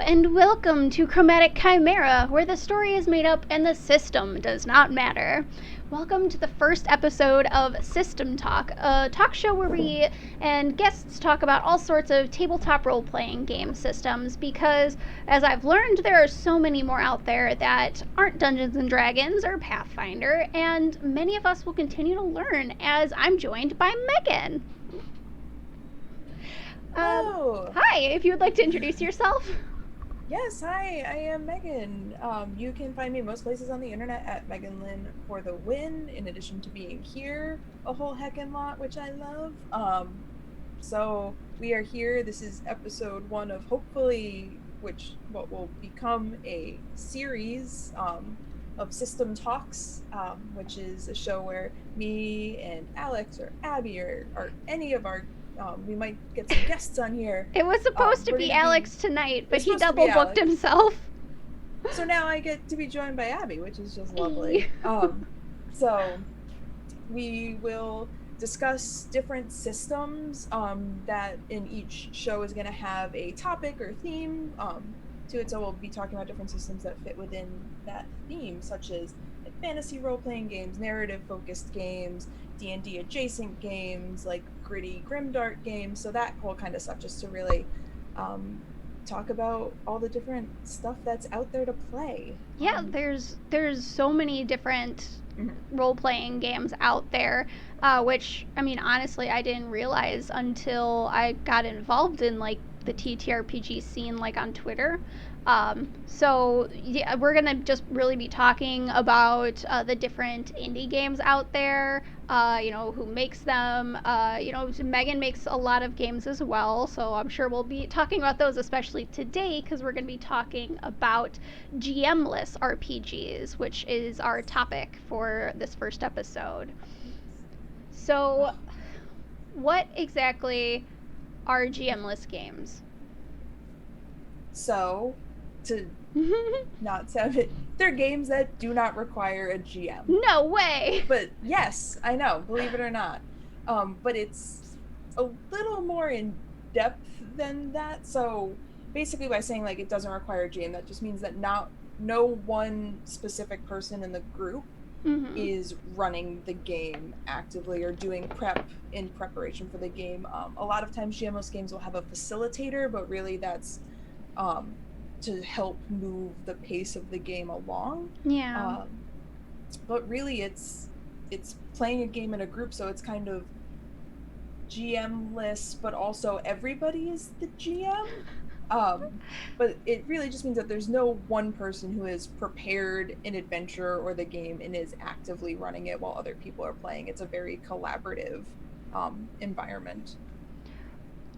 and welcome to Chromatic Chimera, where the story is made up and the system does not matter. Welcome to the first episode of System Talk, a talk show where we and guests talk about all sorts of tabletop role-playing game systems because, as I've learned, there are so many more out there that aren't Dungeons & Dragons or Pathfinder, and many of us will continue to learn as I'm joined by Megan. Hi, if you would like to introduce yourself. Yes, hi, I am Megan. You can find me most places on the internet at Megan Lynn for the win, in addition to being here a whole heckin' lot, which I love. So we are here. This is episode 1 of hopefully what will become a series of System Talks, which is a show where me and Alex or Abby or any of our we might get some guests on here. It was supposed to be Alex tonight, but he double booked himself. So now I get to be joined by Abby, which is just lovely. So we will discuss different systems that in each show is going to have a topic or theme to it. So we'll be talking about different systems that fit within that theme, such as like fantasy role-playing games, narrative-focused games, D&D adjacent games, like gritty grimdark games, so that whole kind of stuff, just to really talk about all the different stuff that's out there to play. Yeah, there's so many different role-playing games out there, which, I mean, honestly, I didn't realize until I got involved in, like, the TTRPG scene, like, on Twitter. So yeah, we're gonna just really be talking about the different indie games out there, who makes them. Megan makes a lot of games as well, so I'm sure we'll be talking about those, especially today, because we're gonna be talking about GM-less RPGs, which is our topic for this first episode. So, what exactly are GM-less games? So, to not sound it, they're games that do not require a GM. No way! But yes, I know, believe it or not. But it's a little more in depth than that. So basically by saying like it doesn't require a GM, that just means that no one specific person in the group is running the game actively or doing prep in preparation for the game. A lot of times GM-less games will have a facilitator, but really that's to help move the pace of the game along. Yeah. But really it's playing a game in a group, so it's kind of GM-less, but also everybody is the GM. But it really just means that there's no one person who has prepared an adventure or the game and is actively running it while other people are playing. It's a very collaborative environment.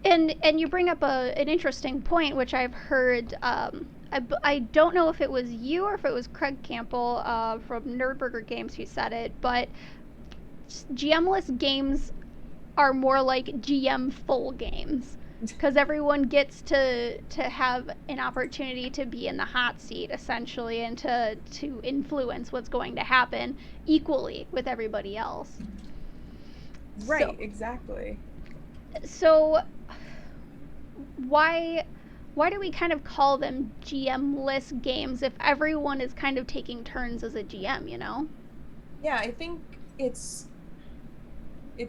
And you bring up an interesting point, which I've heard. I don't know if it was you or if it was Craig Campbell from Nerdburger Games who said it, but GM-less games are more like GM-full games, because everyone gets to have an opportunity to be in the hot seat, essentially, and to influence what's going to happen equally with everybody else. Right, exactly. So why do we kind of call them GM-less games if everyone is kind of taking turns as a GM, you know? Yeah, I think it's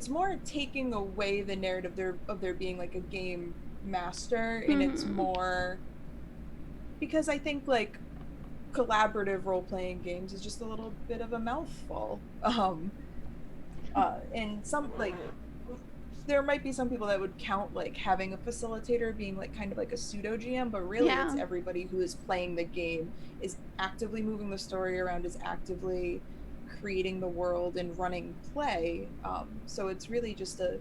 more taking away the narrative of there being like a game master, and it's more because I think like collaborative role-playing games is just a little bit of a mouthful. And some like there might be some people that would count like having a facilitator being like kind of like a pseudo GM, but really it's everybody who is playing the game is actively moving the story around, is actively creating the world and running play. So it's really just a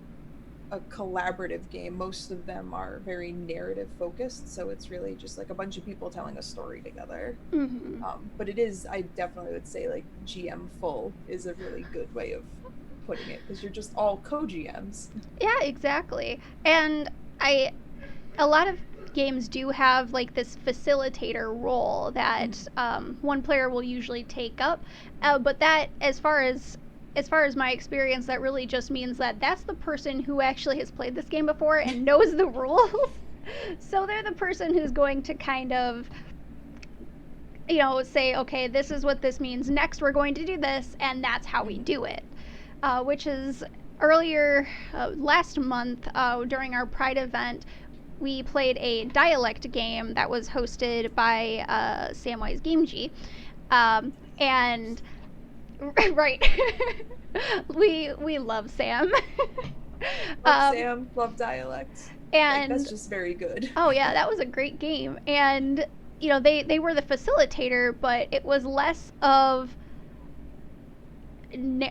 collaborative game. Most of them are very narrative focused, so it's really just like a bunch of people telling a story together. But it is, I definitely would say like GM full is a really good way of putting it, because you're just all co-GMs. Yeah, exactly. And a lot of games do have like this facilitator role that one player will usually take up, but that, as far as my experience, that really just means that that's the person who actually has played this game before and knows the rules. So they're the person who's going to kind of, you know, say, okay, this is what this means. Next, we're going to do this, and that's how we do it. Which is earlier last month during our Pride event, we played a dialect game that was hosted by Samwise Gamgee. And right, we love Sam. Love Sam, love dialects. And like, that's just very good. Oh yeah, that was a great game. And you know, they were the facilitator, but it was less of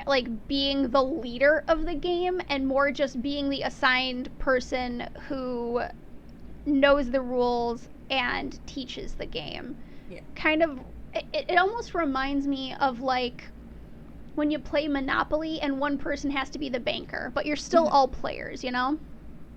like being the leader of the game and more just being the assigned person who knows the rules and teaches the game. Yeah. Kind of, it almost reminds me of like when you play Monopoly and one person has to be the banker, but you're still all players, you know?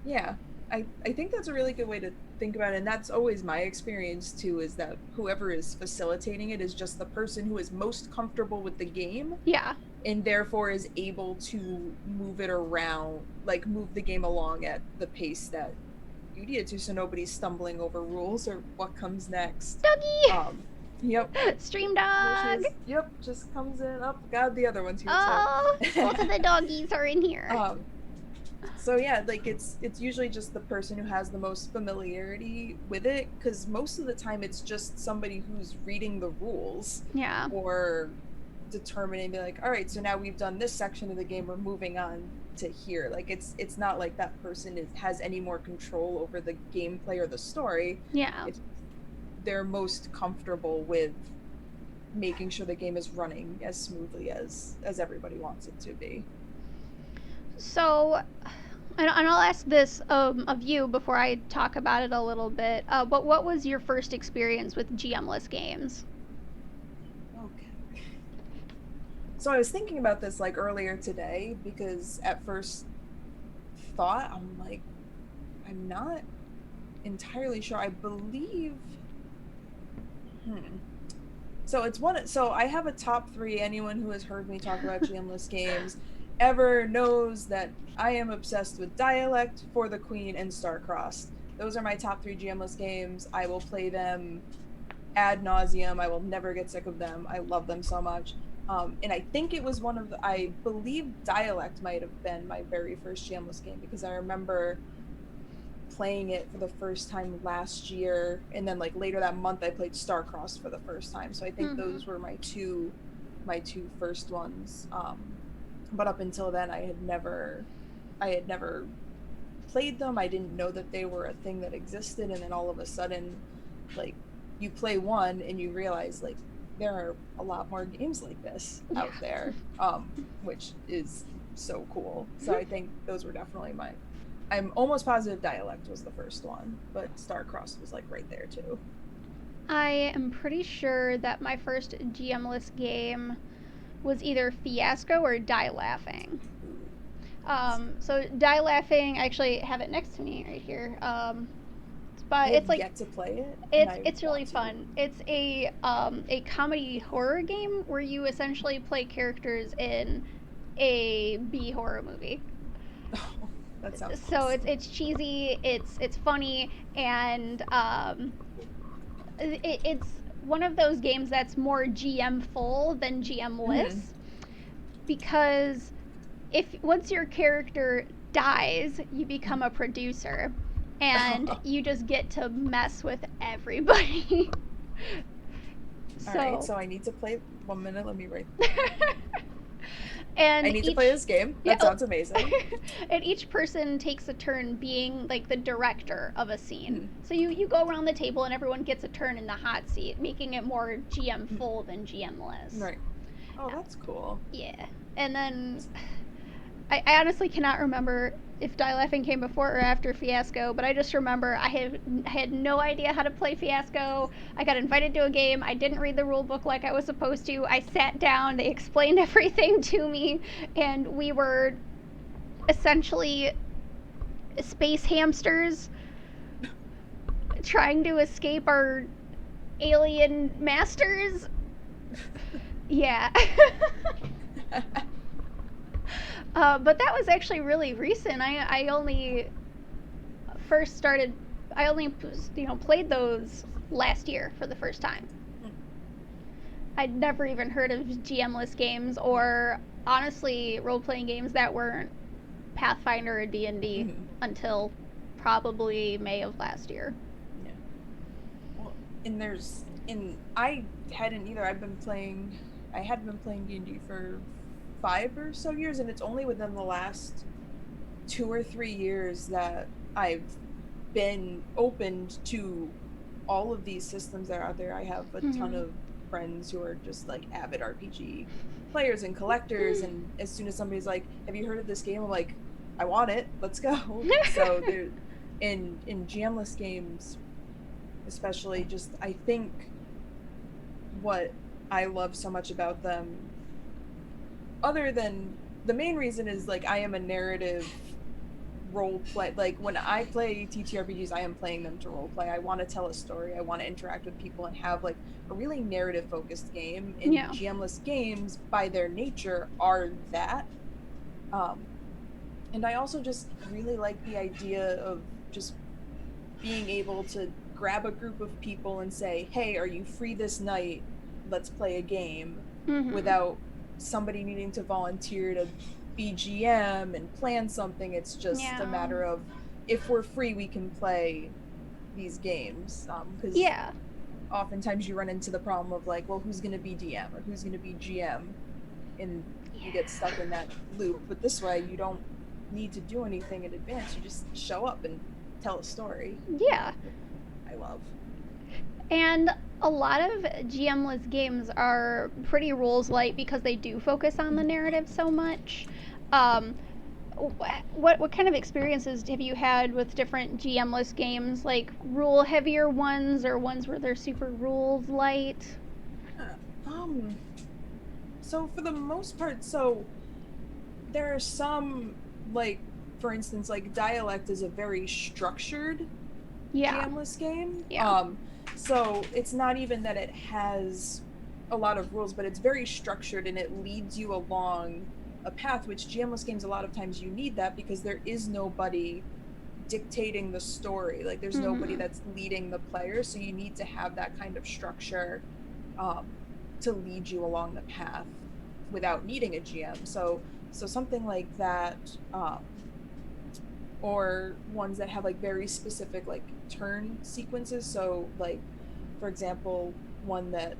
Yeah. I think that's a really good way to think about it, and that's always my experience too, is that whoever is facilitating it is just the person who is most comfortable with the game. Yeah. And therefore is able to move it around, like move the game along at the pace that you need it to, so nobody's stumbling over rules or what comes next. Doggy! Yep. Stream dog! Yep, just comes in. Oh, God, the other one's here. Oh, both of the doggies are in here. So yeah, like it's usually just the person who has the most familiarity with it, because most of the time it's just somebody who's reading the rules. Yeah. Or determining, be like, all right, so now we've done this section of the game, we're moving on to here. Like it's not like that person has any more control over the gameplay or the story. Yeah. They're most comfortable with making sure the game is running as smoothly as everybody wants it to be. So, and I'll ask this of you before I talk about it a little bit, but what was your first experience with GM-less games? Okay. So I was thinking about this like earlier today, because at first thought, I'm like, I'm not entirely sure. I believe... So I have a top 3. Anyone who has heard me talk about GM-less games ever knows that I am obsessed with Dialect, For the Queen, and Starcrossed. Those are my top 3 GM-less games. I will play them ad nauseum. I will never get sick of them. I love them so much. And I think it was I believe Dialect might have been my very first GM-less game, because I remember playing it for the first time last year, and then like later that month I played Starcrossed for the first time. So I think those were my two first ones. But up until then I had never played them. I didn't know that they were a thing that existed, and then all of a sudden, like, you play one and you realize like there are a lot more games like this out there, which is so cool. So I think those were definitely I'm almost positive Dialect was the first one, but Starcrossed was like right there too. I am pretty sure that my first GM-less game was either Fiasco or Die Laughing. So Die Laughing, I actually have it next to me right here. But it's like yet to play it. It's really fun. It's a comedy horror game where you essentially play characters in a B horror movie. That sounds so awesome. It's cheesy, it's funny, and it's one of those games that's more GM full than GM-less, because once your character dies, you become a producer, and you just get to mess with everybody. All right, so I need to play 1 minute. Let me write. And I need to play this game. That sounds amazing. And each person takes a turn being like the director of a scene. So you go around the table and everyone gets a turn in the hot seat, making it more GM full than GM-less. Right. Oh, that's cool. Yeah. And then I honestly cannot remember if Die Laughing came before or after Fiasco, but I just remember I had no idea how to play Fiasco. I got invited to a game. I didn't read the rule book like I was supposed to. I sat down. They explained everything to me, and we were essentially space hamsters trying to escape our alien masters. Yeah. But that was actually really recent. I only first started I only played those last year for the first time. I'd never even heard of GM-less games or honestly role-playing games that weren't Pathfinder or D&D until probably May of last year. Yeah. Well, I hadn't either. I had been playing D&D for 5 or so years, and it's only within the last 2 or 3 years that I've been opened to all of these systems that are out there. I have a ton of friends who are just like avid RPG players and collectors, and as soon as somebody's like, have you heard of this game, I'm like, I want it, let's go. So there, in GM-less games especially, just I think what I love so much about them, other than the main reason, is like I am a narrative role play. Like when I play TTRPGs, I am playing them to role play. I want to tell a story. I want to interact with people and have like a really narrative focused game. And GM-less games by their nature are that. And I also just really like the idea of just being able to grab a group of people and say, hey, are you free this night? Let's play a game, without somebody needing to volunteer to be GM and plan something. It's just a matter of, if we're free, we can play these games. Because oftentimes you run into the problem of like, well, who's going to be DM or who's going to be GM? And you get stuck in that loop. But this way, you don't need to do anything in advance. You just show up and tell a story. Yeah. I love. And a lot of GM-less games are pretty rules light because they do focus on the narrative so much. What kind of experiences have you had with different GM-less games, like rule heavier ones or ones where they're super rules light? So for the most part, so there are some, like, for instance, like Dialect is a very structured GM-less game. So it's not even that it has a lot of rules, but it's very structured and it leads you along a path, which GM-less games, a lot of times you need that because there is nobody dictating the story. Like there's nobody that's leading the player, so you need to have that kind of structure to lead you along the path without needing a GM. So something like that, or ones that have like very specific like turn sequences. So like, for example, one that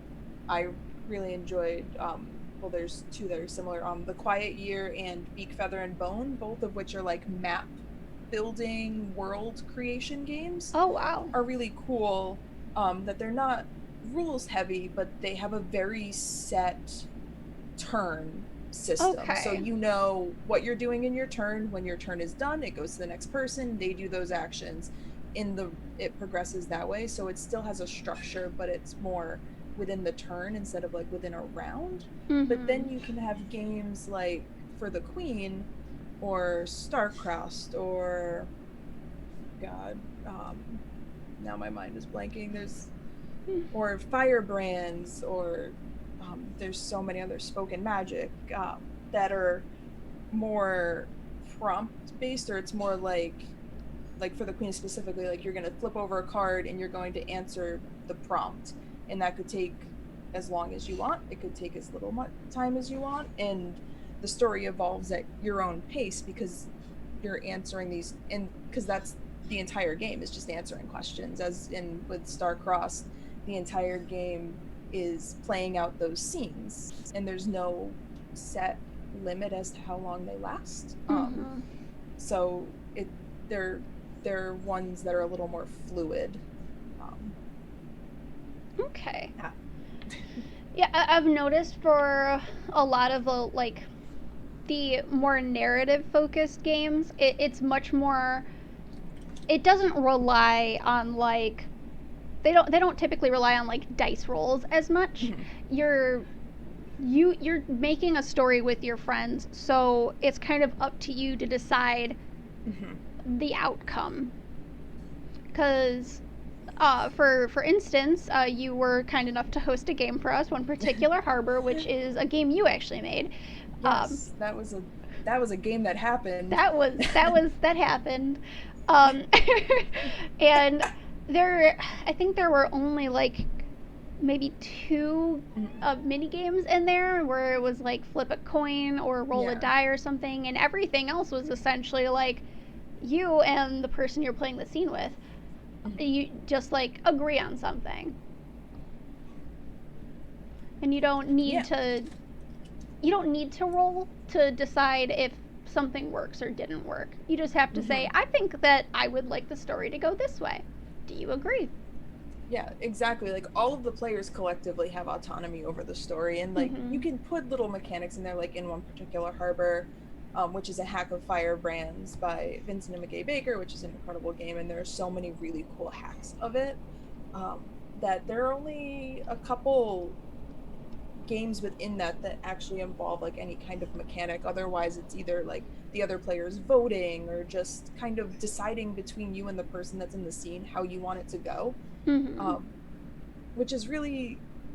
I really enjoyed, well, there's two that are similar, The Quiet Year and Beak, Feather, and Bone, both of which are like map building, world creation games. Oh, wow. Are really cool, that they're not rules heavy, but they have a very set turn system. Okay. So you know what you're doing in your turn. When your turn is done, it goes to the next person, they do those actions. It progresses that way, so it still has a structure, but it's more within the turn instead of like within a round. But then you can have games like For the Queen or Starcrossed or now my mind is blanking. Or Firebrands, or there's so many other Spoken Magic that are more prompt based, or it's more like For the Queen specifically, like you're going to flip over a card and you're going to answer the prompt, and that could take as long as you want, it could take as little time as you want, and the story evolves at your own pace because you're answering these, and because that's the entire game, is just answering questions. As in with Starcrossed, the entire game is playing out those scenes, and there's no set limit as to how long they last. So they're ones that are a little more fluid. Okay. Yeah, I've noticed for a lot of the more narrative focused games, it's much more, it doesn't rely on like, they don't typically rely on like dice rolls as much. You're making a story with your friends, so it's kind of up to you to decide the outcome. Because for instance, you were kind enough to host a game for us, One Particular Harbor, which is a game you actually made. Yes, that was a game that happened. That happened. Um, and I think there were only like maybe two mini games in there where it was like flip a coin or roll a die or something, and everything else was essentially like you and the person you're playing the scene with. You just like agree on something, and you don't need to roll to decide if something works or didn't work. You just have to say, I think that I would like the story to go this way. Do you agree? Yeah, exactly. Like all of the players collectively have autonomy over the story, and like you can put little mechanics in there, like in one particular harbor, which is a Hack of Firebrands by Vincent and McGay Baker, which is an incredible game, and there are so many really cool hacks of it that there are only a couple games within that actually involve like any kind of mechanic. Otherwise, it's either like the other players voting or just kind of deciding between you and the person that's in the scene how you want it to go. Which is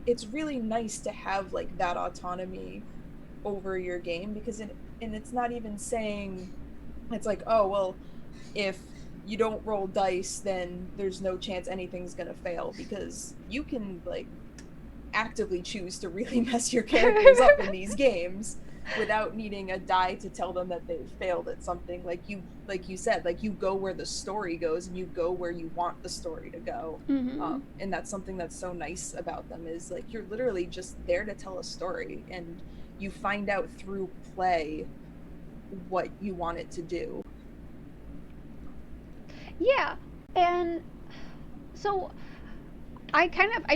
it's really nice to have like that autonomy over your game, because and it's not even saying it's like, oh well, if you don't roll dice then there's no chance anything's gonna fail, because you can like actively choose to really mess your characters up in these games without needing a die to tell them that they've failed at something. Like you said, like you go where the story goes and you go where you want the story to go. And that's something that's so nice about them, is like you're literally just there to tell a story, and you find out through play what you want it to do. Yeah. And so I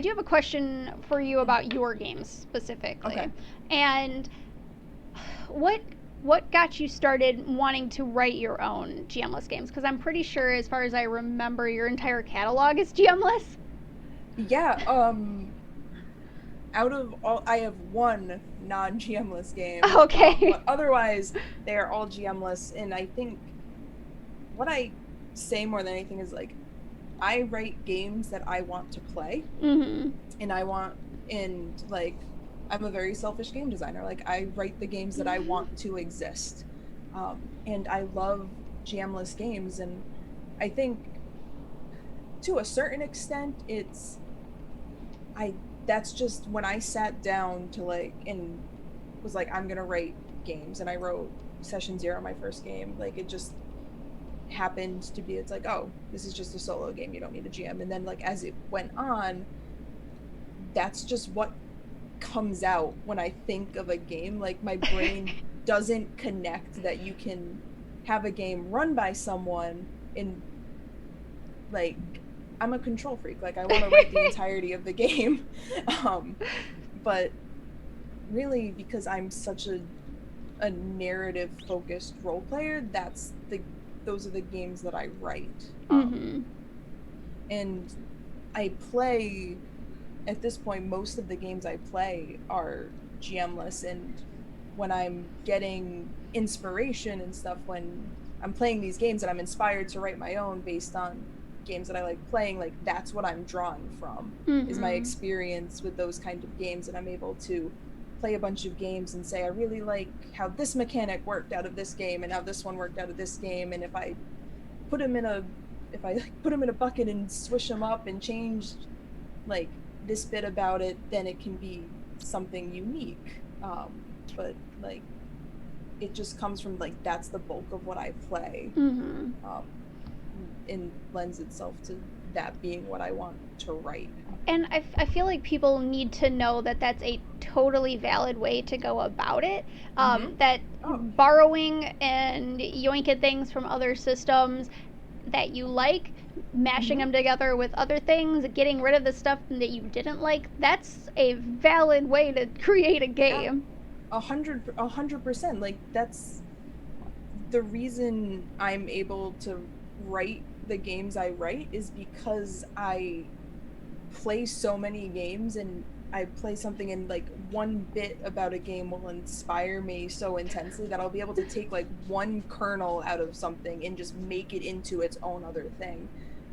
do have a question for you about your games specifically. Okay. And what got you started wanting to write your own GMless games? Because I'm pretty sure, as far as I remember, your entire catalog is GMless. Yeah. Out of all, I have one non-GMless game. Okay. But otherwise, they are all GMless. And I think what I say more than anything is like, I write games that I want to play. And like, I'm a very selfish game designer. Like, I write the games that I want to exist. And I love GMless games. And I think to a certain extent, that's just when I sat down to like, and was like, I'm gonna write games, and I wrote Session Zero, my first game. Like, it just happened to be, it's like, oh, this is just a solo game, you don't need a GM. And then like as it went on, that's just what comes out when I think of a game. Like my brain doesn't connect that you can have a game run by someone in, like, I'm a control freak. Like I want to write the entirety of the game. But really, because I'm such a narrative focused role player, those are the games that I write. And I play, at this point, most of the games I play are GMless, and when I'm getting inspiration and stuff, when I'm playing these games and I'm inspired to write my own based on games that I like playing, like that's what I'm drawing from, is my experience with those kind of games. And I'm able to play a bunch of games and say, I really like how this mechanic worked out of this game and how this one worked out of this game, and if I put them in a bucket and swish them up and change like this bit about it, then it can be something unique. But like it just comes from like, that's the bulk of what I play. And lends itself to that being what I want to write. And I feel like people need to know that that's a totally valid way to go about it. That borrowing and yoinking things from other systems that you like, mashing them together with other things, getting rid of the stuff that you didn't like, that's a valid way to create a game. 100%. Like that's the reason I'm able to write the games I write, is because I play so many games, and I play something and like one bit about a game will inspire me so intensely that I'll be able to take like one kernel out of something and just make it into its own other thing.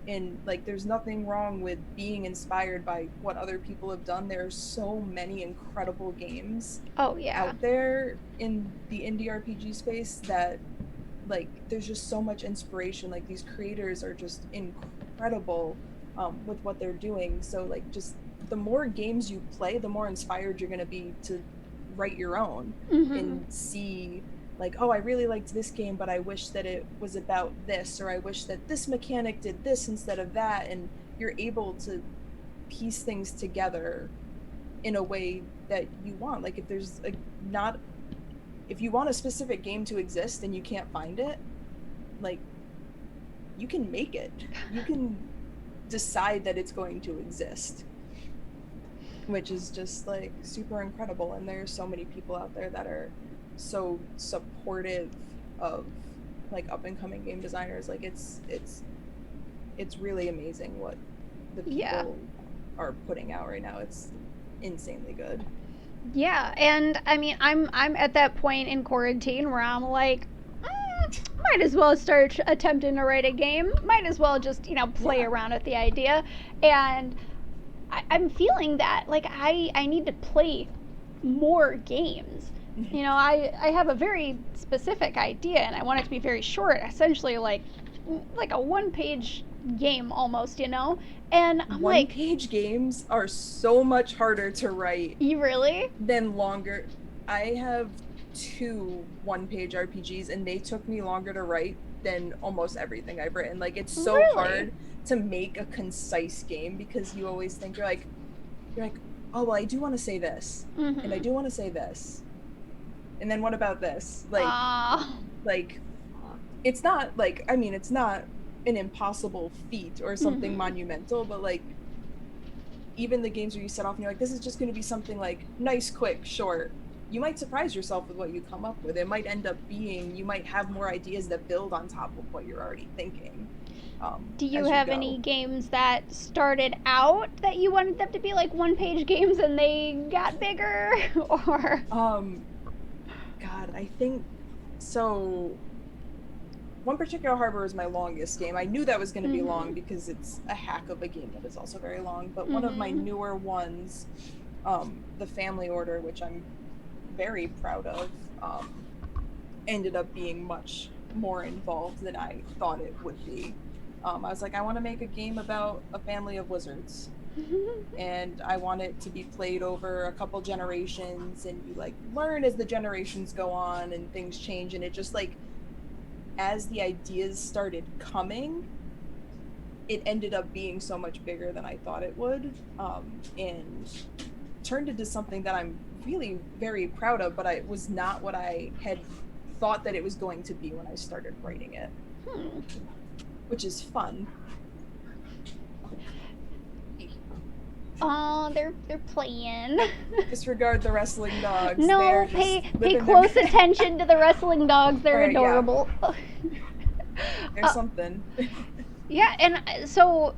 And like there's nothing wrong with being inspired by what other people have done. There's so many incredible games out there in the indie RPG space that like there's just so much inspiration. Like these creators are just incredible with what they're doing. So like just the more games you play, the more inspired you're going to be to write your own and see like, oh, I really liked this game, but I wish that it was about this, or I wish that this mechanic did this instead of that. And you're able to piece things together in a way that you want. Like if there's if you want a specific game to exist and you can't find it, like you can make it. You can decide that it's going to exist, which is just like super incredible. And there's so many people out there that are so supportive of like up and coming game designers. Like it's really amazing what the people are putting out right now. It's insanely good. Yeah, and I mean, I'm at that point in quarantine where I'm like, might as well start attempting to write a game. Might as well just play around with the idea, and I'm feeling that like I need to play more games. I have a very specific idea, and I want it to be very short, essentially like a one-page game almost, and I'm like, one-page games are so much harder to write. You really? Than longer. I have 2 one-page RPGs, and they took me longer to write than almost everything I've written. Like it's so hard to make a concise game because you always think you're like, oh well, I do want to say this, and I do want to say this, and then what about this? Like it's not like, I mean, it's not an impossible feat or something monumental, but like even the games where you set off and you're like, this is just going to be something like nice, quick, short, you might surprise yourself with what you come up with. It might end up being, you might have more ideas that build on top of what you're already thinking. Do you have any games that started out that you wanted them to be like one-page games and they got bigger? Or God, I think so. One Particular Harbor is my longest game. I knew that was going to be long because it's a hack of a game that is also very long. But one of my newer ones, The Family Order, which I'm very proud of, ended up being much more involved than I thought it would be. I was like, I want to make a game about a family of wizards. And I want it to be played over a couple generations, and you like learn as the generations go on and things change, and it just like, as the ideas started coming, it ended up being so much bigger than I thought it would, and turned into something that I'm really very proud of, but it was not what I had thought that it was going to be when I started writing it, which is fun. Oh, they're playing. Disregard the wrestling dogs. No, pay close attention to the wrestling dogs. They're adorable. Yeah. There's something. Yeah, and so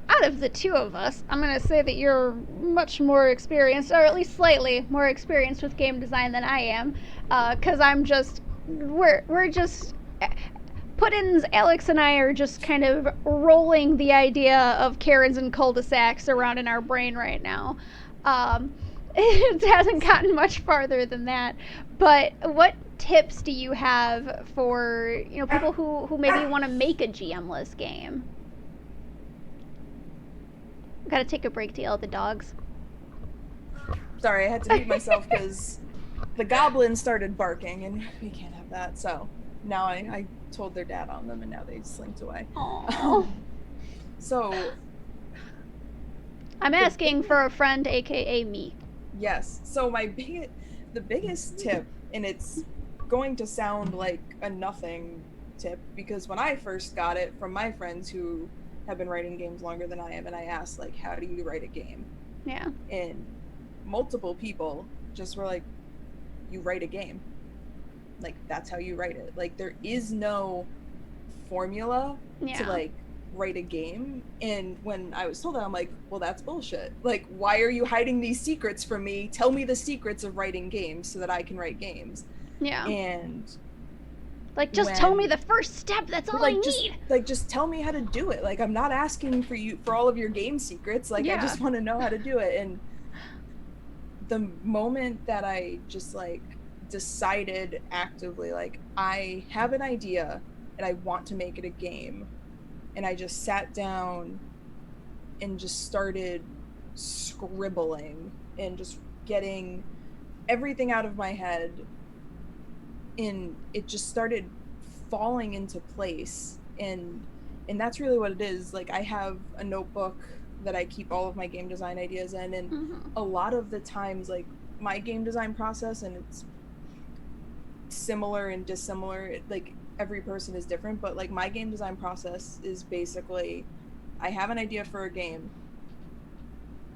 out of the two of us, I'm going to say that you're much more experienced, or at least slightly more experienced with game design than I am, because we're just... Puddins, Alex and I are just kind of rolling the idea of Karens and cul-de-sacs around in our brain right now. It hasn't gotten much farther than that. But what tips do you have for people who maybe want to make a GM-less game? Gotta take a break to yell at the dogs. Sorry, I had to mute myself because the goblin started barking, and we can't have that, so now I told their dad on them, and now they slinked away. So I'm asking for a friend, aka me. Yes. So the biggest tip, and it's going to sound like a nothing tip, because when I first got it from my friends who have been writing games longer than I am, and I asked like, how do you write a game? Yeah. And multiple people just were like, you write a game. Like, that's how you write it. Like, there is no formula to like write a game. And when I was told that, I'm like, well, that's bullshit. Like, why are you hiding these secrets from me? Tell me the secrets of writing games so that I can write games. Yeah. And like, just tell me the first step. That's all I need. Just tell me how to do it. Like, I'm not asking for all of your game secrets. Like, I just want to know how to do it. And the moment that I just like decided actively, like, I have an idea and I want to make it a game. And I just sat down and just started scribbling and just getting everything out of my head. And it just started falling into place. And that's really what it is. Like, I have a notebook that I keep all of my game design ideas in, and a lot of the times, like, my game design process, and it's similar and dissimilar, like, every person is different, but like my game design process is basically, I have an idea for a game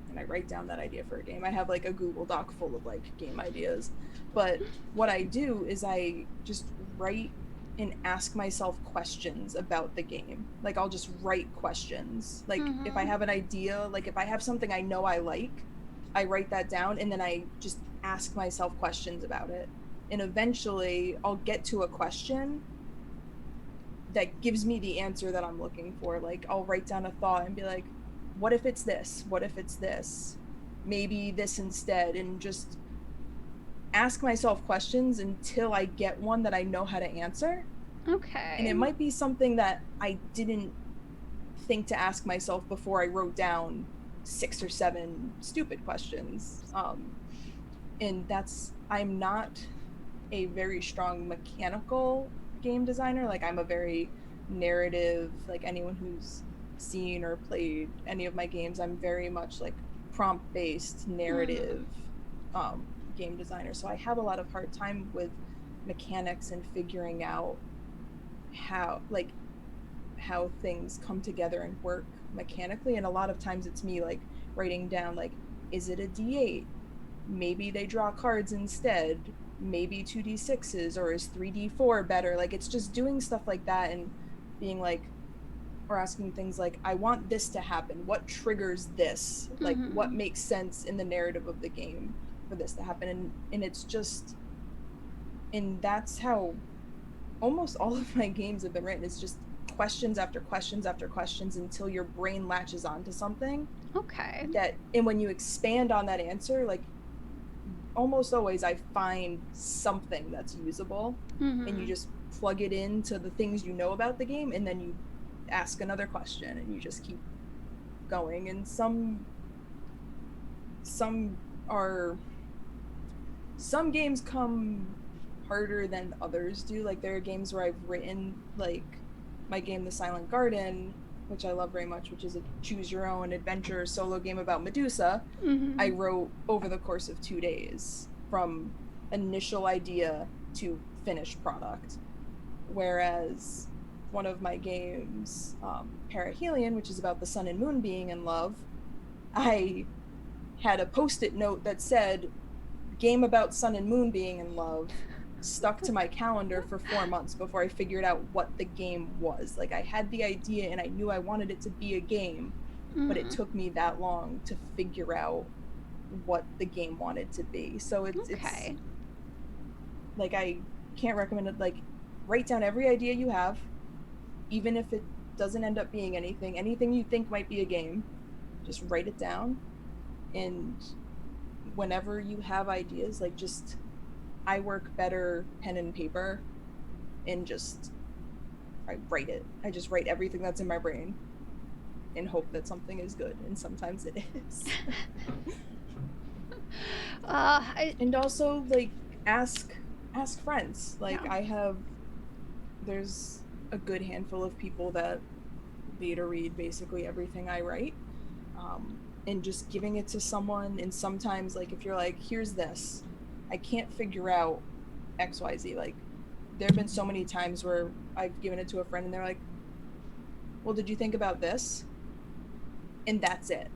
and I write down that idea for a game. I have like a Google Doc full of like game ideas, but what I do is I just write and ask myself questions about the game. Like, I'll just write questions. Like, if I have an idea, like if I have something I know I like, I write that down and then I just ask myself questions about it. And eventually I'll get to a question that gives me the answer that I'm looking for. Like, I'll write down a thought and be like, what if it's this? What if it's this? Maybe this instead. And just ask myself questions until I get one that I know how to answer. Okay. And it might be something that I didn't think to ask myself before I wrote down 6 or 7 stupid questions. And I'm not a very strong mechanical game designer. Like, I'm a very narrative, like anyone who's seen or played any of my games, I'm very much like prompt based narrative game designer. So I have a lot of hard time with mechanics and figuring out how things come together and work mechanically. And a lot of times it's me like writing down, like, is it a D8? Maybe they draw cards instead. Maybe 2d6s, or is 3d4 better? Like, it's just doing stuff like that and being like, or asking things like, I want this to happen. What triggers this? Like, what makes sense in the narrative of the game for this to happen? And it's just, and that's how almost all of my games have been written. It's just questions after questions after questions until your brain latches onto something. Okay. And when you expand on that answer, like, almost always I find something that's usable, and you just plug it into the things you know about the game, and then you ask another question and you just keep going. And some games come harder than others do. Like, there are games where I've written, like my game The Silent Garden, which I love very much, which is a choose your own adventure solo game about Medusa. I wrote over the course of 2 days from initial idea to finished product. Whereas one of my games, Perihelion, which is about the sun and moon being in love, I had a post-it note that said, game about sun and moon being in love, stuck to my calendar for 4 months before I figured out what the game was. Like, I had the idea and I knew I wanted it to be a game, but it took me that long to figure out what the game wanted to be. So it's like, I can't recommend it. Like, write down every idea you have, even if it doesn't end up being anything you think might be a game, just write it down. And whenever you have ideas, like, just, I work better pen and paper, and just, I write it. I just write everything that's in my brain and hope that something is good, and sometimes it is. And also, like, ask friends. Like, there's a good handful of people that beta read basically everything I write, and just giving it to someone. And sometimes, like, if you're like, here's this, I can't figure out XYZ. Like, there have been so many times where I've given it to a friend and they're like, well, did you think about this? And that's it.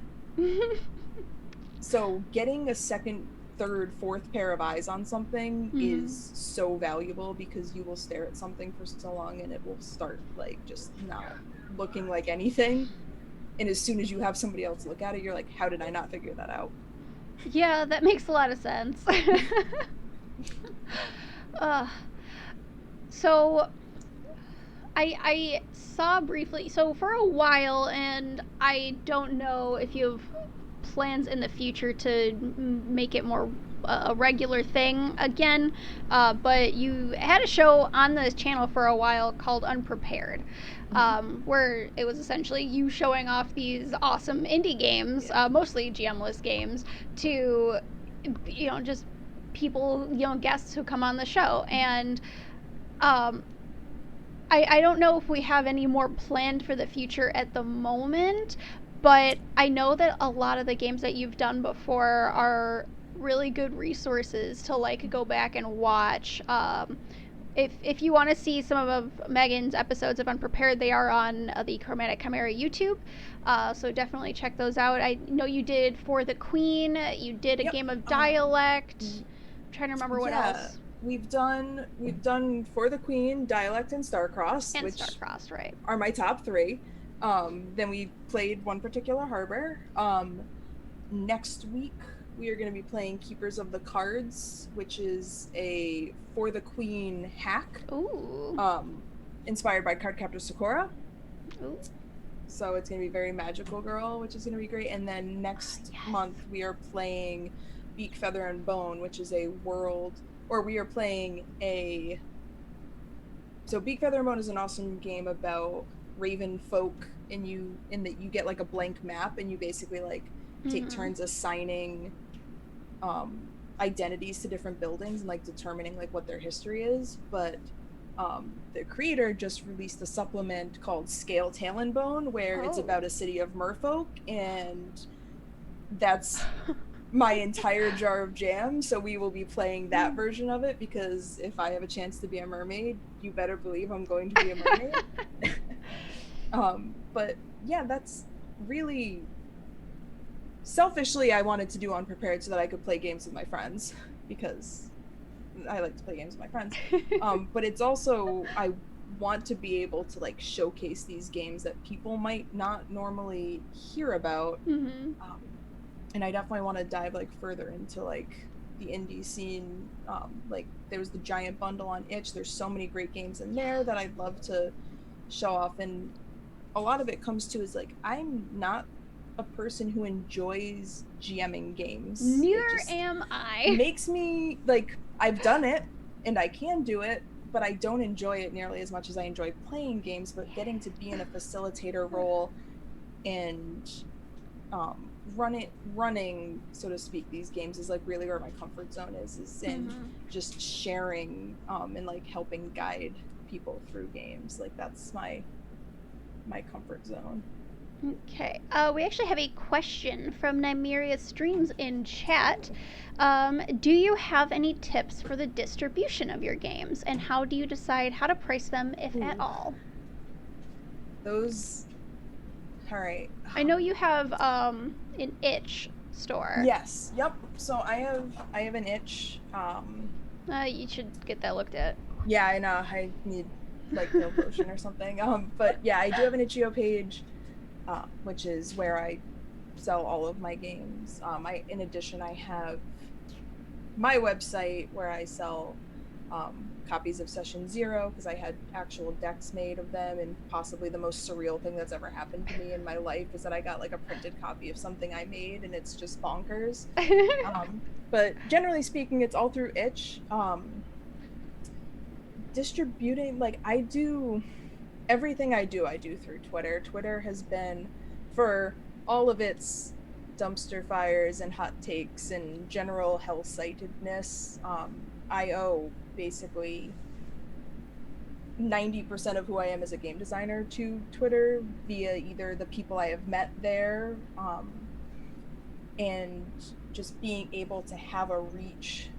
So getting a second, third, fourth pair of eyes on something is so valuable, because you will stare at something for so long and it will start, like, just not looking like anything. And as soon as you have somebody else look at it, you're like, how did I not figure that out? Yeah, that makes a lot of sense. So I saw briefly, so for a while, and I don't know if you have plans in the future to make it more a regular thing again. But you had a show on the channel for a while called Unprepared, where it was essentially you showing off these awesome indie games, mostly GM-less games, to, just people, guests who come on the show. And I don't know if we have any more planned for the future at the moment, but I know that a lot of the games that you've done before are really good resources to go back and watch. If you want to see some of Megan's episodes of Unprepared, they are on the Chromatic Chimera YouTube. So definitely check those out. I know you did For the Queen. You did a game of Dialect. I'm trying to remember what else. We've done For the Queen, Dialect, and Starcrossed, which Starcrossed, right, are my top 3. Then we played One Particular Harbor. Next week we are going to be playing Keepers of the Cards, which is a For the Queen hack. Ooh. Inspired by Cardcaptor Sakura. Ooh. So it's going to be very Magical Girl, which is going to be great. And then next month we are playing Beak, Feather, and Bone, which is a world... Or we are playing a... So Beak, Feather, and Bone is an awesome game about raven folk, and in that you get a blank map, and you basically take turns assigning identities to different buildings and determining what their history is. But the creator just released a supplement called Scale Talonbone, where it's about a city of merfolk, and that's my entire jar of jam. So we will be playing that version of it, because if I have a chance to be a mermaid, you better believe I'm going to be a mermaid. But yeah, that's really... Selfishly, I wanted to do Unprepared so that I could play games with my friends, because I like to play games with my friends. But it's also, I want to be able to showcase these games that people might not normally hear about. And I definitely want to dive further into the indie scene. There was the Giant Bundle on itch. There's so many great games in there that I'd love to show off. And a lot of it comes to is I'm not a person who enjoys GMing games. Neither am I. It makes me I've done it and I can do it, but I don't enjoy it nearly as much as I enjoy playing games. But getting to be in a facilitator role and running, so to speak, these games is really where my comfort zone is in just sharing and helping guide people through games. That's my comfort zone. Okay. We actually have a question from Nymeria Streams in chat. Do you have any tips for the distribution of your games, and how do you decide how to price them, if at all? Those... All right. I know you have an itch store. Yes. Yep. So I have an itch. You should get that looked at. Yeah, I know. I need nail potion or something. But yeah, I do have an itch.io page, which is where I sell all of my games. In addition, I have my website where I sell copies of Session Zero, because I had actual decks made of them, and possibly the most surreal thing that's ever happened to me in my life is that I got a printed copy of something I made, and it's just bonkers. But generally speaking, it's all through itch. Distributing, I do everything I do through Twitter. Twitter has been, for all of its dumpster fires and hot takes and general hell-sightedness, I owe basically 90% of who I am as a game designer to Twitter, via either the people I have met there, and just being able to have a reach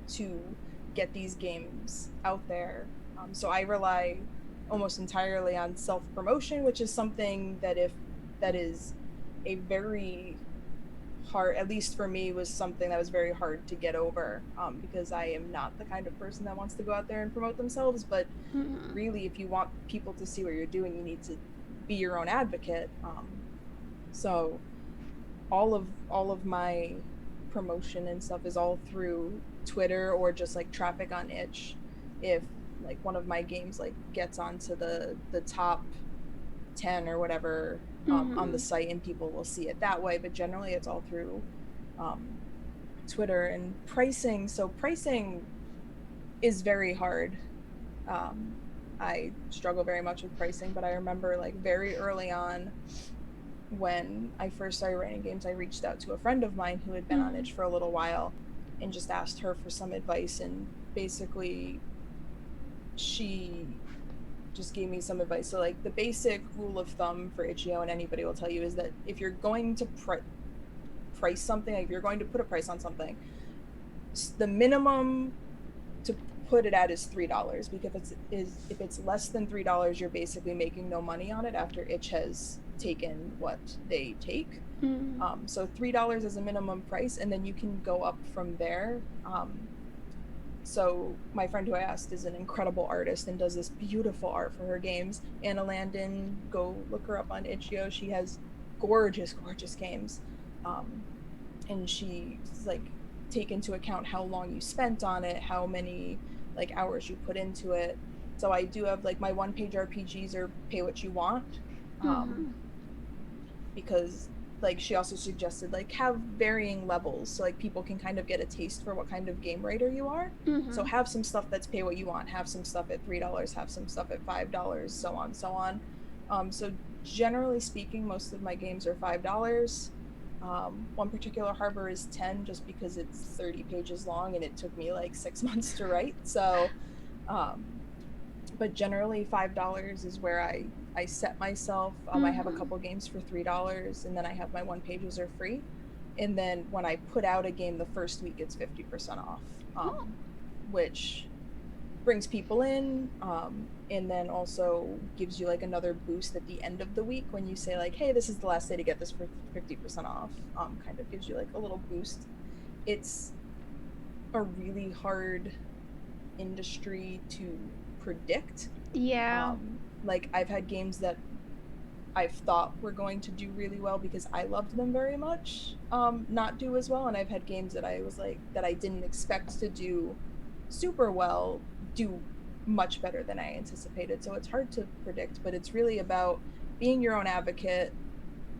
to get these games out there. So I rely almost entirely on self-promotion, which is something that is a very hard, at least for me, was something that was very hard to get over, because I am not the kind of person that wants to go out there and promote themselves. But really, if you want people to see what you're doing, you need to be your own advocate. So all of my promotion and stuff is all through Twitter, or just traffic on itch. If one of my games gets onto the top 10 or whatever on the site, and people will see it that way. But generally it's all through Twitter and pricing. So pricing is very hard. I struggle very much with pricing, but I remember like very early on when I first started writing games, I reached out to a friend of mine who had been on itch for a little while and just asked her for some advice. And basically, she just gave me some advice. So, like, the basic rule of thumb for itch.io, and anybody will tell you, is that if you're going to price something, like if you're going to put a price on something, the minimum to put it at is $3, because if it's less than $3, you're basically making no money on it after itch has taken what they take. So $3 is a minimum price, and then you can go up from there. So my friend who I asked is an incredible artist and does this beautiful art for her games. Anna Landon, go look her up on itch.io. She has gorgeous games. And she's like take into account how long you spent on it, how many like hours you put into it. So I do have like my one-page RPGs are pay what you want. Because like she also suggested like have varying levels so like people can kind of get a taste for what kind of game writer you are. So have some stuff that's pay what you want, have some stuff at $3, have some stuff at $5, so on. So generally speaking, most of my games are $5. One particular harbor is 10 just because it's 30 pages long and it took me like 6 months to write. So but generally $5 is where I set myself. I have a couple games for $3, and then I have my one pages are free. And then when I put out a game the first week, it's 50% off, which brings people in, and then also gives you like another boost at the end of the week when you say like, hey, this is the last day to get this for 50% off. Kind of gives you like a little boost. It's a really hard industry to predict. Like I've had games that I've thought were going to do really well because I loved them very much, not do as well. And I've had games that I was like, that I didn't expect to do super well, do much better than I anticipated. So it's hard to predict, but it's really about being your own advocate,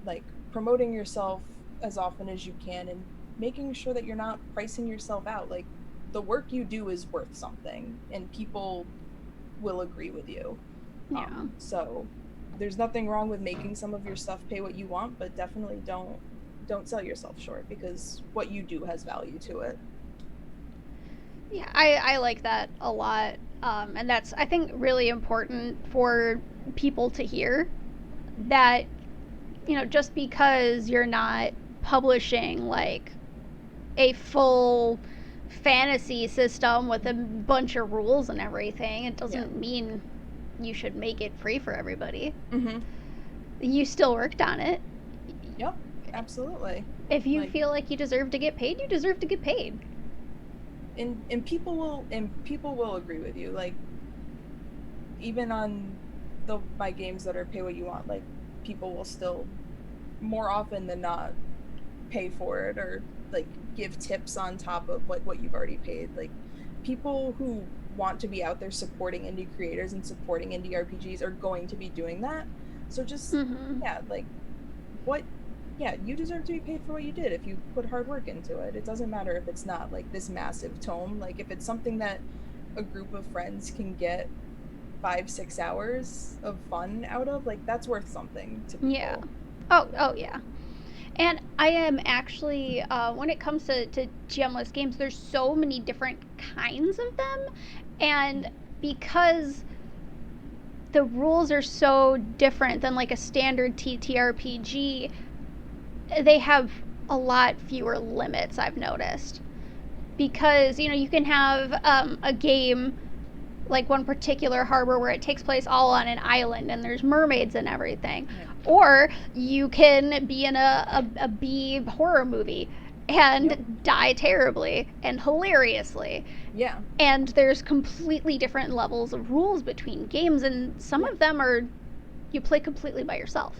like promoting yourself as often as you can and making sure that you're not pricing yourself out. Like the work you do is worth something and people will agree with you. So there's nothing wrong with making some of your stuff pay what you want, but definitely don't sell yourself short because what you do has value to it. Yeah, I like that a lot. And that's, I think, really important for people to hear that, you know, just because you're not publishing like a full fantasy system with a bunch of rules and everything, it doesn't mean you should make it free for everybody. You still worked on it. Yep, absolutely. If you feel like you deserve to get paid, you deserve to get paid. And people will agree with you. Like even on my games that are pay what you want, like people will still more often than not pay for it or like give tips on top of like what you've already paid. Like people who want to be out there supporting indie creators and supporting indie RPGs are going to be doing that. So just like you deserve to be paid for what you did if you put hard work into it. It doesn't matter if it's not like this massive tome. Like if it's something that a group of friends can get 5-6 hours of fun out of, like that's worth something to people. Oh yeah. And I am actually, when it comes to GMless games, there's so many different kinds of them. And because the rules are so different than like a standard TTRPG, they have a lot fewer limits, I've noticed. Because, you know, you can have a game like one particular harbor where it takes place all on an island and there's mermaids and everything. Or you can be in a B horror movie and die terribly and hilariously. And there's completely different levels of rules between games, and some of them are you play completely by yourself.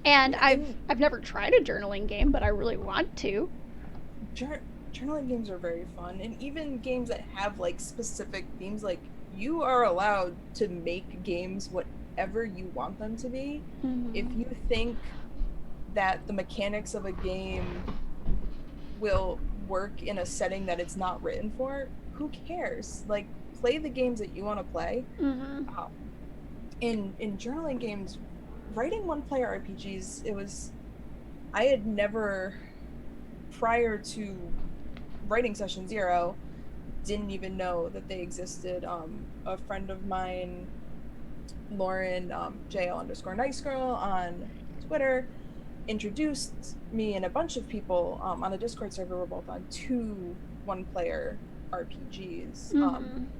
And I've never tried a journaling game, but I really want to. Journaling games are very fun, and even games that have like specific themes, like you are allowed to make games whatever you want them to be. If you think that the mechanics of a game will work in a setting that it's not written for, who cares? Like, play the games that you want to play. Mm-hmm. In journaling games, writing one-player RPGs, I had never, prior to writing Session Zero, didn't even know that they existed. A friend of mine, Lauren, JL_NiceGirl on Twitter, introduced me and a bunch of people on a Discord server. We're both on 2 one-player RPGs,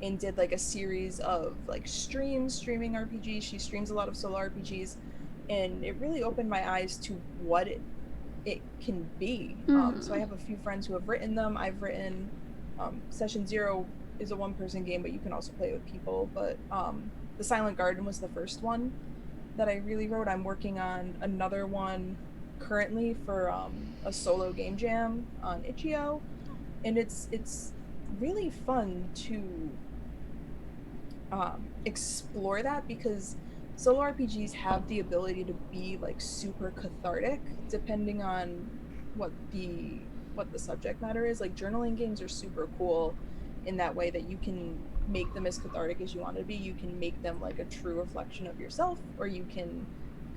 and did like a series of like streaming RPGs. She streams a lot of solo RPGs, and it really opened my eyes to what it can be. So I have a few friends who have written them. I've written Session Zero is a one-person game, but you can also play with people. But The Silent Garden was the first one that I really wrote. I'm working on another one currently for a solo game jam on Itch.io, and it's really fun to explore that, because solo RPGs have the ability to be like super cathartic depending on what the subject matter is. Like, journaling games are super cool in that way that you can make them as cathartic as you want to be. You can make them like a true reflection of yourself, or you can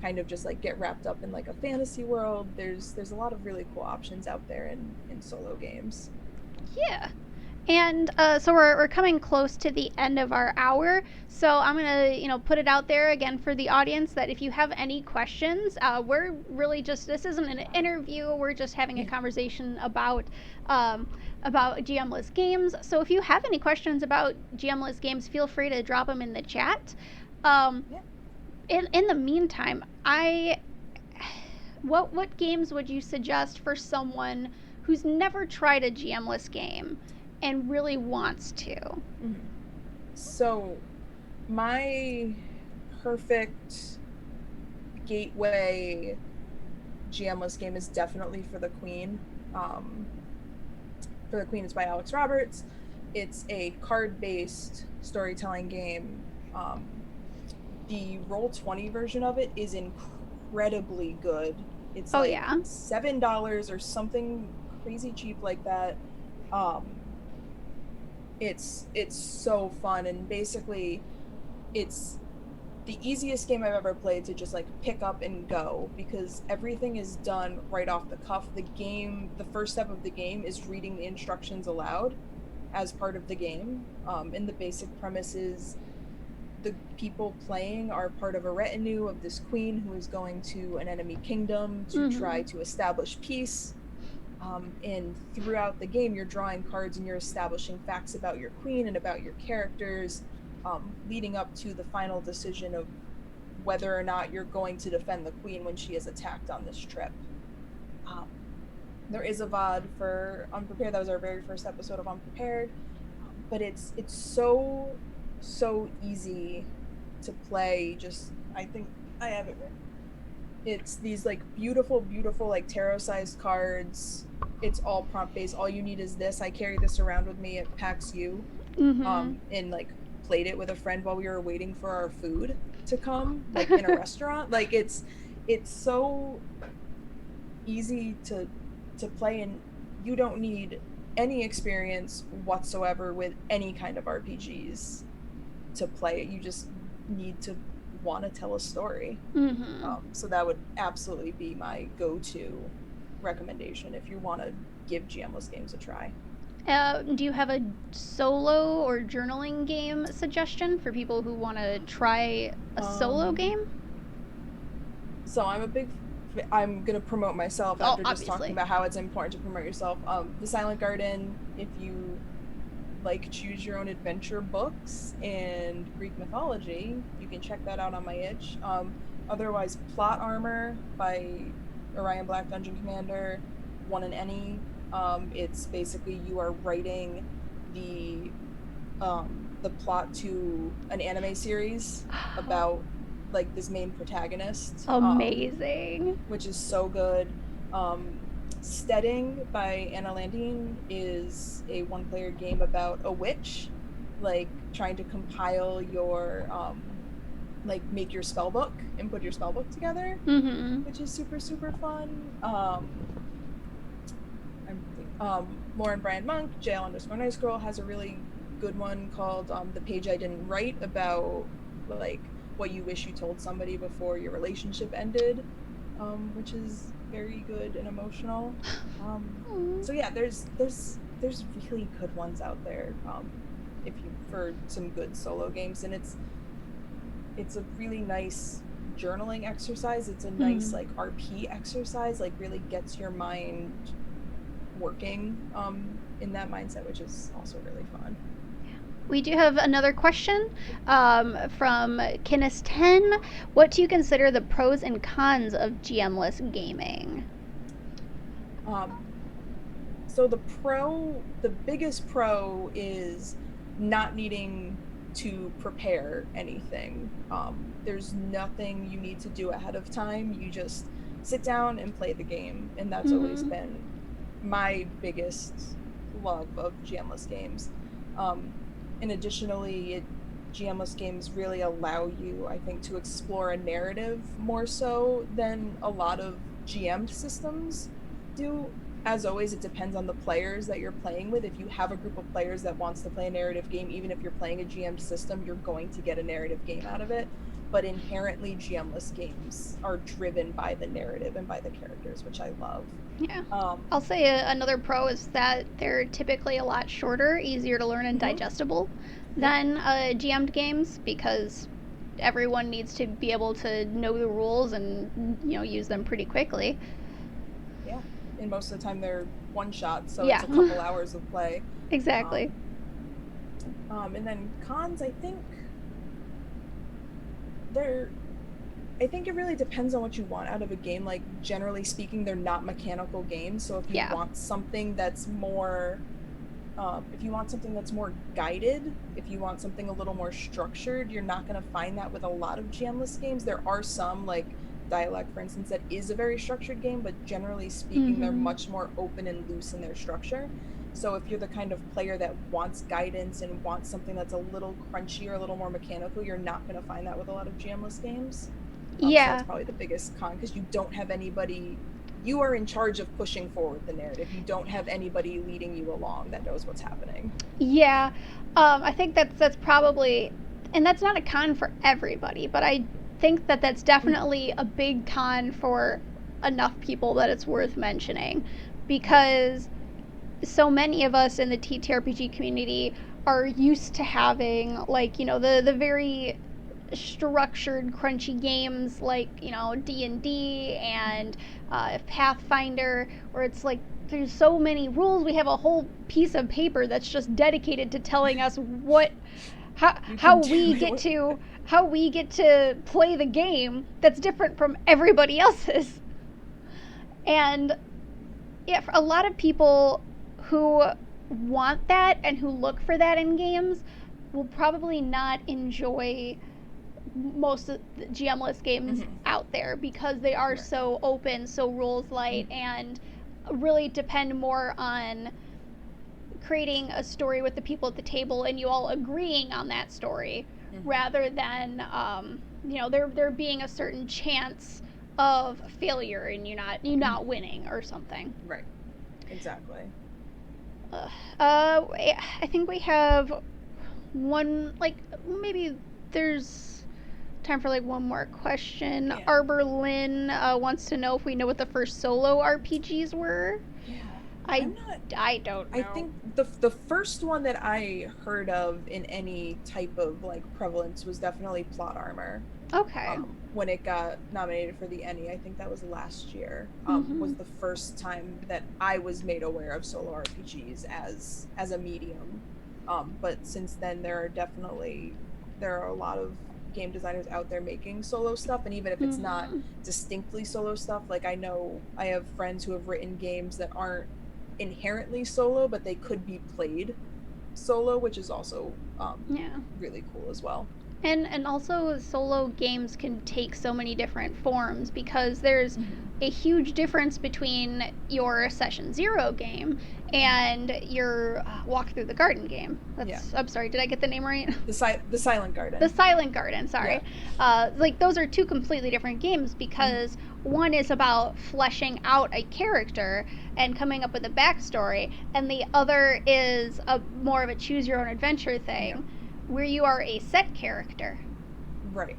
kind of just like get wrapped up in like a fantasy world. There's a lot of really cool options out there in solo games. Yeah. And so we're coming close to the end of our hour. So I'm gonna put it out there again for the audience that if you have any questions, we're really just, this isn't an interview. We're just having a conversation about GMless games. So if you have any questions about GMless games, feel free to drop them in the chat. In the meantime, what games would you suggest for someone who's never tried a GMless game and really wants to? So my perfect gateway GMless game is definitely For the Queen. For the Queen is by Alex Roberts. It's a card-based storytelling game. The Roll20 version of it is incredibly good. It's $7 or something crazy cheap like that. It's so fun, and basically it's the easiest game I've ever played to just like pick up and go, because everything is done right off the cuff. The first step of the game is reading the instructions aloud as part of the game. And the basic premise is the people playing are part of a retinue of this queen who is going to an enemy kingdom to try to establish peace. And throughout the game, you're drawing cards and you're establishing facts about your queen and about your characters, leading up to the final decision of whether or not you're going to defend the queen when she is attacked on this trip. There is a VOD for Unprepared. That was our very first episode of Unprepared. But it's so easy to play. Just, I think I have it written. It's these like beautiful like tarot-sized cards. It's all prompt-based. All you need is this. I carry this around with me at PAX U, and like played it with a friend while we were waiting for our food to come, like in a restaurant. Like, it's so easy to play, and you don't need any experience whatsoever with any kind of RPGs to play it. You just need to want to tell a story. So that would absolutely be my go-to recommendation if you want to give GMless games a try. Do you have a solo or journaling game suggestion for people who want to try a solo game? So I'm gonna promote myself after just talking about how it's important to promote yourself. The Silent Garden, if you like choose your own adventure books and Greek mythology, you can check that out on my itch. Otherwise, Plot Armor by Orion Black Dungeon Commander, One and Any. It's basically you are writing the plot to an anime series about like this main protagonist. Amazing. Which is so good. Steading by Anna Landine is a one-player game about a witch, like trying to compile your like make your spell book and put your spell book together, which is super fun. I'm thinking Lauren Bryan Monk, JL_Nice Girl, has a really good one called The Page I Didn't Write, about like what you wish you told somebody before your relationship ended, which is very good and emotional. So yeah, there's really good ones out there, if you for some good solo games, and it's a really nice journaling exercise. It's a nice like RP exercise, like really gets your mind working in that mindset, which is also really fun. We do have another question from Kinnis10. What do you consider the pros and cons of GM-less gaming? So the biggest pro is not needing to prepare anything. There's nothing you need to do ahead of time. You just sit down and play the game, and that's always been my biggest love of GM-less games. And additionally, GM-less games really allow you, I think, to explore a narrative more so than a lot of GM systems do. As always, it depends on the players that you're playing with. If you have a group of players that wants to play a narrative game, even if you're playing a GM system, you're going to get a narrative game out of it. But inherently, GM-less games are driven by the narrative and by the characters, which I love. Yeah. I'll say another pro is that they're typically a lot shorter, easier to learn, and digestible than GM'd games, because everyone needs to be able to know the rules and use them pretty quickly. Yeah, and most of the time they're one shot, so it's a couple hours of play. Exactly. And then cons, I think it really depends on what you want out of a game. Like, generally speaking, they're not mechanical games. So if you want something that's more, guided, if you want something a little more structured, you're not going to find that with a lot of GM-less games. There are some, like Dialect, for instance, that is a very structured game, but generally speaking, they're much more open and loose in their structure. So if you're the kind of player that wants guidance and wants something that's a little crunchy or a little more mechanical, you're not going to find that with a lot of GM-less games. So that's probably the biggest con, because you don't have anybody. You are in charge of pushing forward the narrative. You don't have anybody leading you along that knows what's happening. Yeah, I think that's probably, and that's not a con for everybody, but I think that's definitely a big con for enough people that it's worth mentioning, because so many of us in the TTRPG community are used to having, like, the very structured, crunchy games like, D&D and Pathfinder, where it's like there's so many rules. We have a whole piece of paper that's just dedicated to telling us how we get to play the game that's different from everybody else's. And yeah, for a lot of people who want that and who look for that in games will probably not enjoy most of the GM-less games out there, because they are so open, so rules light, and really depend more on creating a story with the people at the table and you all agreeing on that story, rather than there being a certain chance of failure and you not winning or something. Right. Exactly. I think we have one, like, maybe there's time for like one more question. Yeah. Arbor Lynn wants to know if we know what the first solo RPGs were. Yeah. I don't know. I think the first one that I heard of in any type of like prevalence was definitely Plot Armor. Okay. When it got nominated for the Emmy, I think that was last year, was the first time that I was made aware of solo RPGs as a medium. But since then, there are a lot of game designers out there making solo stuff, and even if it's not distinctly solo stuff, like I know I have friends who have written games that aren't inherently solo, but they could be played solo, which is also really cool as well. And also solo games can take so many different forms because there's a huge difference between your session 0 game and your walk through the garden game. I'm sorry, did I get the name right? The Silent Garden. The Silent Garden, sorry. Yeah. Like those are two completely different games because one is about fleshing out a character and coming up with a backstory, and the other is a more of a choose your own adventure thing where you are a set character. Right.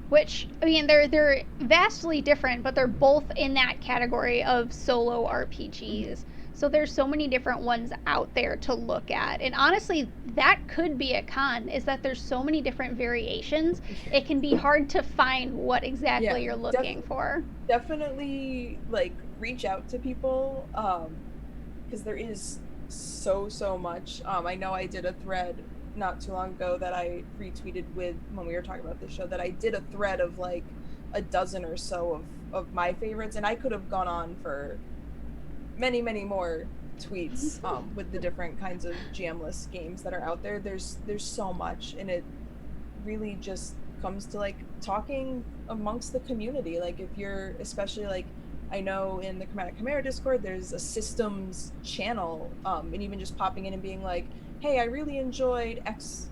Which, I mean, they're vastly different, but they're both in that category of solo RPGs. So there's so many different ones out there to look at. And honestly, that could be a con, is that there's so many different variations. It can be hard to find what exactly you're looking for. Definitely, like, reach out to people, because there is so much. I know I did a thread not too long ago that I retweeted with when we were talking about this show, that I did a thread of like a dozen or so of my favorites, and I could have gone on for many more tweets with the different kinds of GM-less games that are out there. There's so much, and it really just comes to like talking amongst the community. Like if you're, especially like, I know in the Chromatic Chimera Discord there's a systems channel, and even just popping in and being like, hey, I really enjoyed X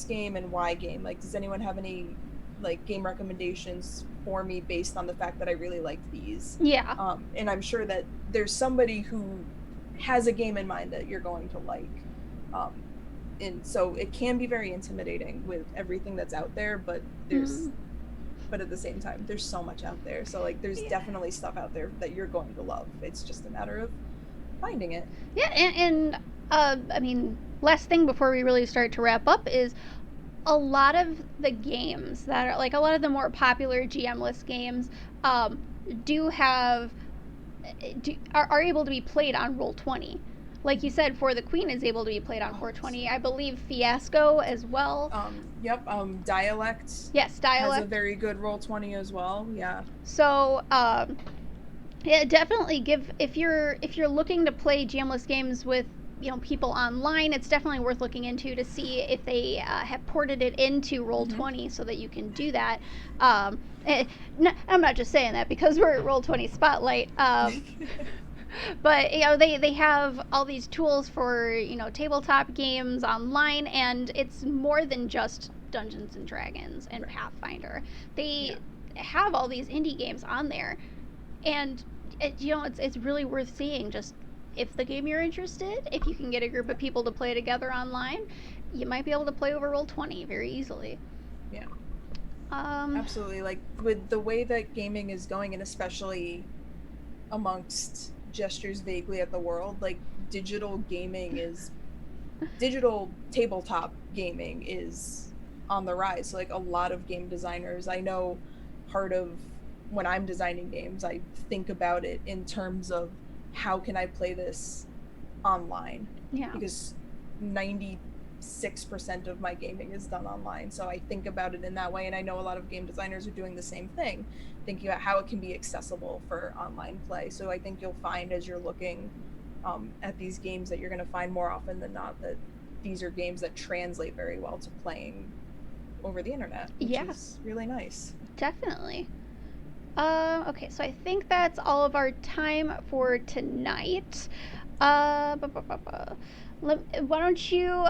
game and Y game. Like, does anyone have any like game recommendations for me based on the fact that I really liked these? Yeah. And I'm sure that there's somebody who has a game in mind that you're going to like. And so it can be very intimidating with everything that's out there, but but at the same time, there's so much out there. So like, there's definitely stuff out there that you're going to love. It's just a matter of finding it. Yeah, and I mean, last thing before we really start to wrap up is a lot of the games that are like a lot of the more popular GM-less games do have are able to be played on Roll20. Like you said, For the Queen is able to be played on 420. I believe Fiasco as well. Dialect. Yes, Dialect has a very good Roll20 as well. Yeah. So yeah, definitely if you're looking to play GM-less games with people online, it's definitely worth looking into to see if they have ported it into Roll20 so that you can do that. I'm not just saying that because we're at Roll20 Spotlight. But they have all these tools for tabletop games online, and it's more than just Dungeons and Dragons and Pathfinder. They have all these indie games on there, and it's really worth seeing. Just if the game you're interested, if you can get a group of people to play together online, you might be able to play over Roll20 very easily. Yeah. Absolutely. Like with the way that gaming is going, and especially amongst gestures vaguely at the world, like digital tabletop gaming is on the rise. So like a lot of game designers, I know part of when I'm designing games, I think about it in terms of how can I play this online? Yeah. Because 96% of my gaming is done online. So I think about it in that way. And I know a lot of game designers are doing the same thing, thinking about how it can be accessible for online play. So I think you'll find as you're looking at these games that you're going to find more often than not that these are games that translate very well to playing over the internet, which is really nice. Definitely. Okay, so I think that's all of our time for tonight. Why don't you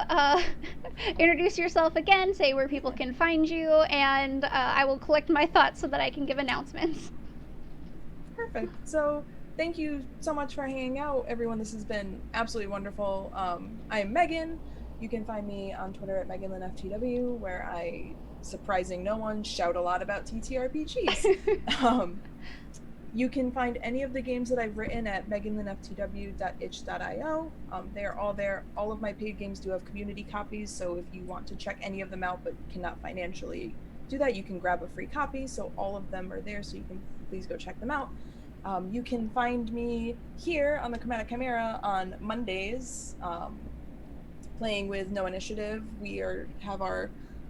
introduce yourself again, say where people can find you, and I will collect my thoughts so that I can give announcements. Perfect. So thank you so much for hanging out, everyone. This has been absolutely wonderful. I'm Megan. You can find me on Twitter at MeganLynFTW, where I, surprising no one, shout a lot about TTRPGs. You can find any of the games that I've written at meganlynftw.itch.io. They're all there. All of my paid games do have community copies, so if you want to check any of them out but cannot financially do that, you can grab a free copy. So all of them are there, so you can please go check them out. You can find me here on the Chromatic Chimera on Mondays, playing with No Initiative. We have our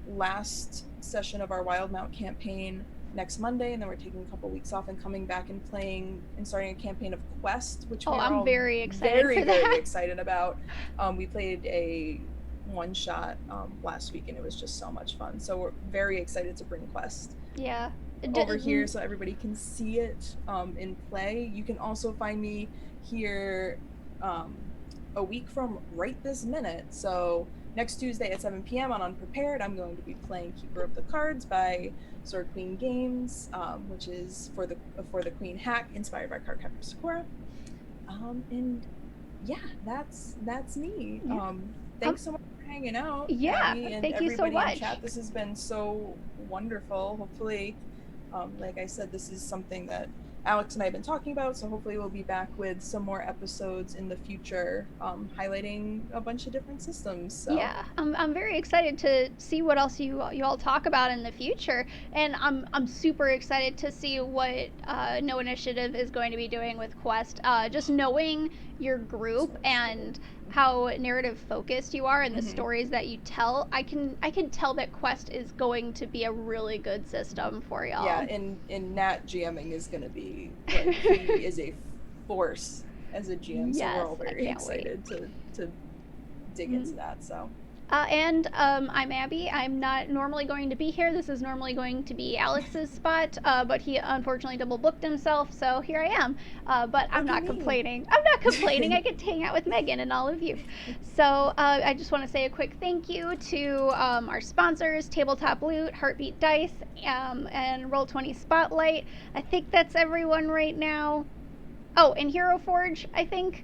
last session of our Wildmount campaign next Monday, and then we're taking a couple weeks off and coming back and playing and starting a campaign of Quest, which I'm very excited very excited about. We played a one shot last week, and it was just so much fun. So we're very excited to bring Quest over here so everybody can see it in play. You can also find me here a week from right this minute. So next Tuesday at 7 p.m. on Unprepared, I'm going to be playing Keeper of the Cards by Sword Queen Games, which is for the Queen hack inspired by Cardcaptor Sakura. And yeah, that's me. Thanks so much for hanging out. Yeah, Abby, and thank you so much. in chat. This has been so wonderful. Hopefully, like I said, this is something that Alex and I have been talking about, so hopefully we'll be back with some more episodes in the future, highlighting a bunch of different systems. So. Yeah, I'm very excited to see what else you all talk about in the future, and I'm super excited to see what No Initiative is going to be doing with Quest. Just knowing your group and how narrative focused you are and the stories that you tell, I can tell that Quest is going to be a really good system for y'all. Yeah, and Nat GMing is going to be, like, he is a force as a GM, so we're all very excited to dig into that. So. And I'm Abby. I'm not normally going to be here. This is normally going to be Alex's spot, but he unfortunately double booked himself, so here I am. But I'm not complaining. I'm not complaining. I get to hang out with Megan and all of you. So I just want to say a quick thank you to our sponsors, Tabletop Loot, Heartbeat Dice, and Roll20 Spotlight. I think that's everyone right now. Oh, and Hero Forge, I think.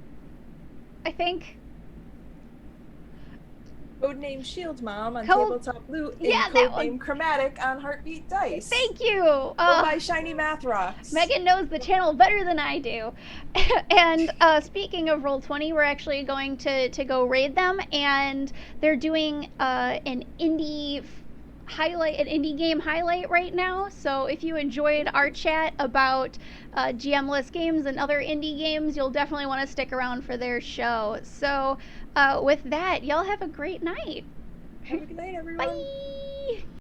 Codename Shield Mom on Tabletop Loot, and Codename Chromatic on Heartbeat Dice. Thank you. My shiny math rocks. Megan knows the channel better than I do. And speaking of Roll20, we're actually going to go raid them, and they're doing an indie game highlight right now. So if you enjoyed our chat about GM-less games and other indie games, you'll definitely want to stick around for their show. So with that, y'all have a great night. Have a good night, everyone. Bye.